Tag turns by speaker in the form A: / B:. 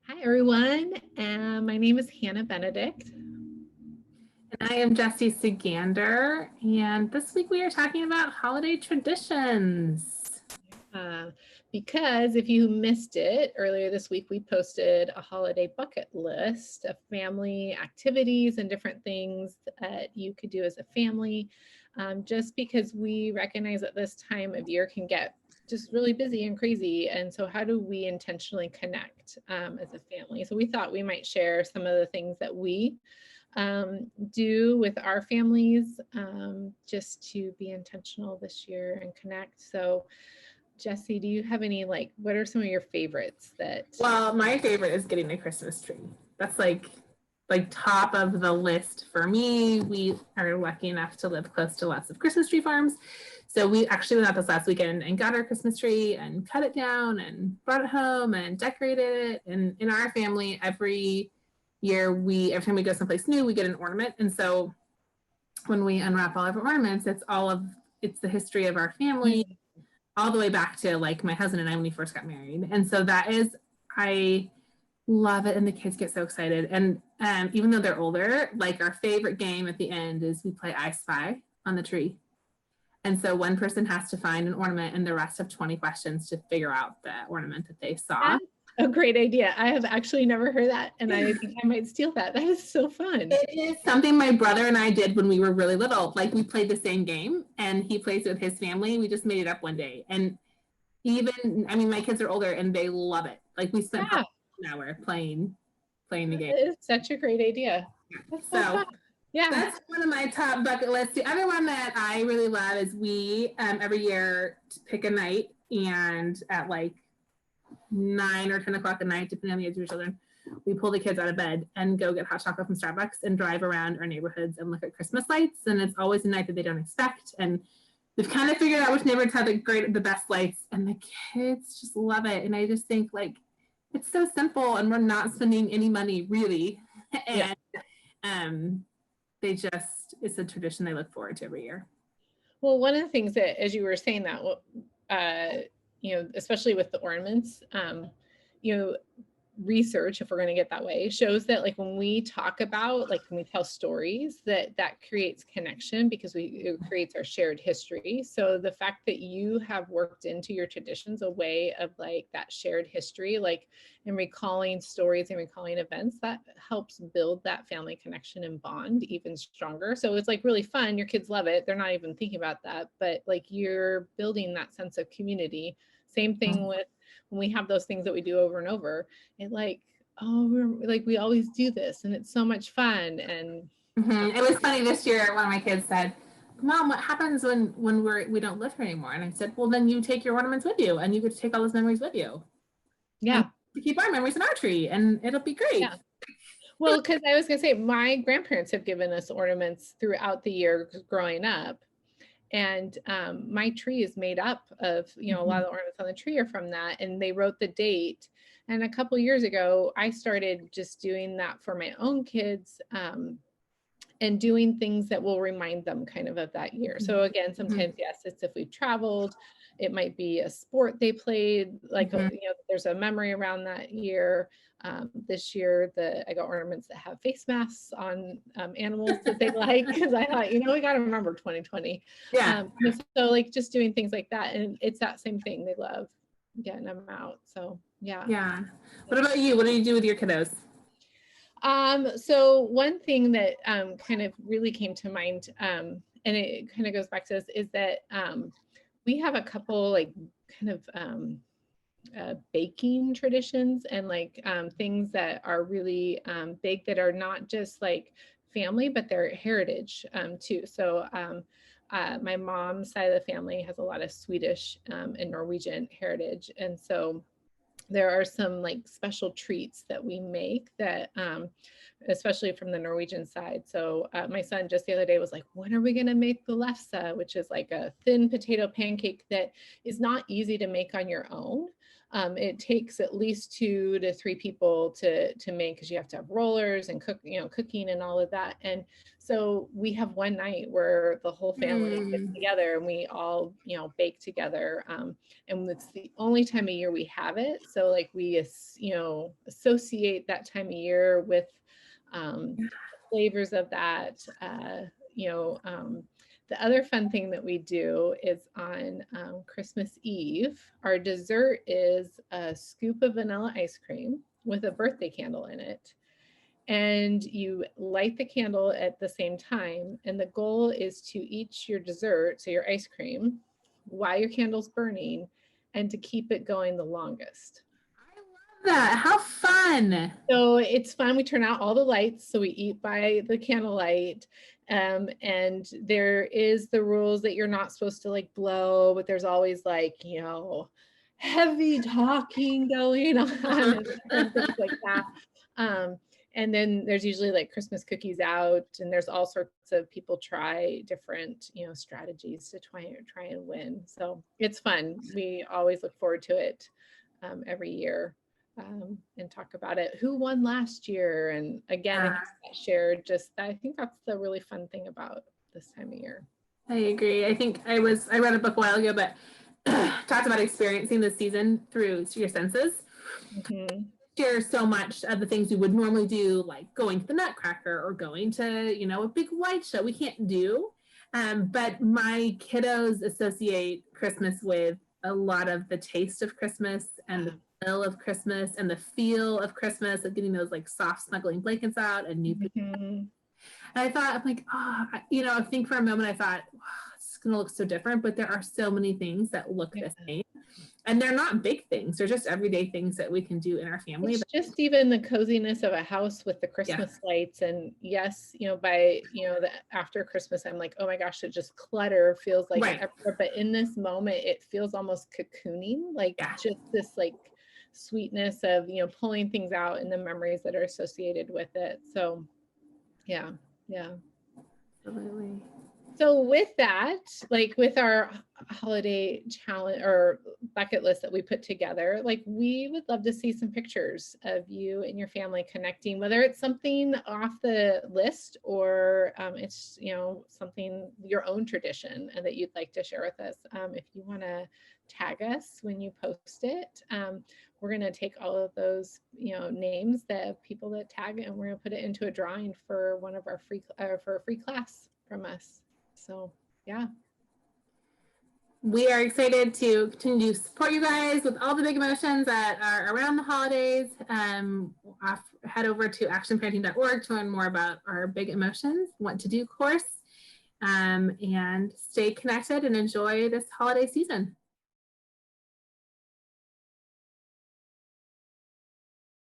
A: Hi, everyone. My name is Hannah Benedict.
B: And I am Jessie Segander, and this week we are talking about holiday traditions.
A: Uh, because if you missed it earlier this week, we posted a holiday bucket list of family activities and different things that you could do as a family. Just because we recognize that this time of year can get just really busy and crazy. And so, how do we intentionally connect as a family? So, we thought we might share some of the things that we do with our families just to be intentional this year and connect. So, Jessie, do you have any what are some of your favorites that
B: Well, my favorite is getting a Christmas tree. That's like top of the list for me. We are lucky enough to live close to lots of Christmas tree farms. So we actually went out this last weekend and got our Christmas tree and cut it down and brought it home and decorated it. And in our family, every year every time we go someplace new, we get an ornament. And so when we unwrap all of our ornaments, it's the history of our family
A: Mm.
B: all the way back to like my husband and I when we first got married. And so I love it. And the kids get so excited. And even though they're older, like our favorite game at the end is we play I Spy on the tree. And so one person has to find an ornament and the rest have 20 questions to figure out the ornament that they saw.
A: That's a great idea. I have actually never heard that, and I think I might steal that. That is so fun.
B: It is something my brother and I did when we were really little. Like we played the same game and he plays with his family. We just made it up one day. And my kids are older and they love it. Like we spent
A: Yeah,
B: an hour playing the game.
A: it is such a great idea. That's so
B: So
A: fun. Yeah.
B: that's one of my top bucket lists. The other one that I really love is we every year pick a night and at like 9 or 10 o'clock at night, depending on the age of your children, we pull the kids out of bed and go get hot chocolate from Starbucks and drive around our neighborhoods and look at Christmas lights. And it's always a night that they don't expect. And we've kind of figured out which neighborhoods have the best lights, and the kids just love it. And I just think like it's so simple, and we're not spending any money really,
A: Yeah.
B: and it's a tradition they look forward to every year.
A: Well, one of the things that, as you were saying that, especially with the ornaments, you know, research, if we're going to get that way, shows that like when we talk about, like when we tell stories, that creates connection because it creates our shared history. So the fact that you have worked into your traditions a way of like that shared history, like in recalling stories and recalling events, that helps build that family connection and bond even stronger. So it's like really fun. Your kids love it. They're not even thinking about that, but like you're building that sense of community. Same thing with when we have those things that we do over and over, it like, oh, we always do this and it's so much fun. And
B: It was funny this year. One of my kids said, "Mom, what happens when we don't live here anymore?" And I said, "Well, then you take your ornaments with you, and you get to take all those memories with you, and
A: yeah,
B: to keep our memories in our tree, and it'll be great."
A: yeah. Well, because I was going to say, my grandparents have given us ornaments throughout the year growing up. And my tree is made up of, a lot of the ornaments on the tree are from that. And they wrote the date. And a couple years ago, I started just doing that for my own kids. And doing things that will remind them kind of that year. So again, sometimes, yes, it's if we've traveled, it might be a sport they played, like, there's a memory around that year. This year, I got ornaments that have face masks on animals that they like, because I thought, we got to remember 2020.
B: Yeah.
A: So like just doing things like that. And it's that same thing. They love getting them out. So yeah.
B: Yeah. What about you? What do you do with your kiddos?
A: So one thing that kind of really came to mind, and it kind of goes back to this, is that we have a couple like kind of baking traditions and like things that are really big that are not just like family, but they're heritage too. So my mom's side of the family has a lot of Swedish and Norwegian heritage, and so there are some like special treats that we make that especially from the Norwegian side. So my son just the other day was like, when are we going to make the lefse, which is like a thin potato pancake that is not easy to make on your own. It takes at least 2 to 3 people to make, because you have to have rollers and cooking and all of that. And so we have one night where the whole family gets together and we all, bake together. And it's the only time of year we have it. So like we, associate that time of year with flavors of that. The other fun thing that we do is on Christmas Eve, our dessert is a scoop of vanilla ice cream with a birthday candle in it. And you light the candle at the same time. And the goal is to eat your dessert, so your ice cream, while your candle's burning, and to keep it going the longest.
B: I love that. How fun.
A: So it's fun. We turn out all the lights, so we eat by the candlelight. And there is the rules that you're not supposed to like blow, but there's always like, heavy talking going on and things like that. And then there's usually like Christmas cookies out, and there's all sorts of people try different, strategies to try and win. So it's fun. We always look forward to it every year, and talk about it. Who won last year? And again, shared just that. I think that's the really fun thing about this time of year.
B: I agree. I think I read a book a while ago, but talked about experiencing the season through your senses.
A: Mm-hmm.
B: Share so much of the things we would normally do, like going to the Nutcracker or going to, a big light show, we can't do. But my kiddos associate Christmas with a lot of the taste of Christmas and the smell of Christmas and the feel of Christmas, of getting those like soft snuggling blankets out and new. And I thought, I'm like, I think for a moment I thought, wow, it's gonna look so different, but there are so many things that look the same. And they're not big things. They're just everyday things that we can do in our family.
A: It's just even the coziness of a house with the Christmas lights. And yes, by, after Christmas, I'm like, oh my gosh, it just clutter feels like, extra. But in this moment, it feels almost cocooning, like just this like sweetness of, pulling things out and the memories that are associated with it. So yeah.
B: Absolutely.
A: So with that, like with our holiday challenge or bucket list that we put together, like we would love to see some pictures of you and your family connecting, whether it's something off the list or it's, something, your own tradition and that you'd like to share with us. If you want to tag us when you post it, we're going to take all of those, names, the people that tag, and we're going to put it into a drawing for one of our for a free class from us. So, yeah.
B: We are excited to continue to support you guys with all the big emotions that are around the holidays. Head over to actionparenting.org to learn more about our big emotions, what to do course, and stay connected and enjoy this holiday season.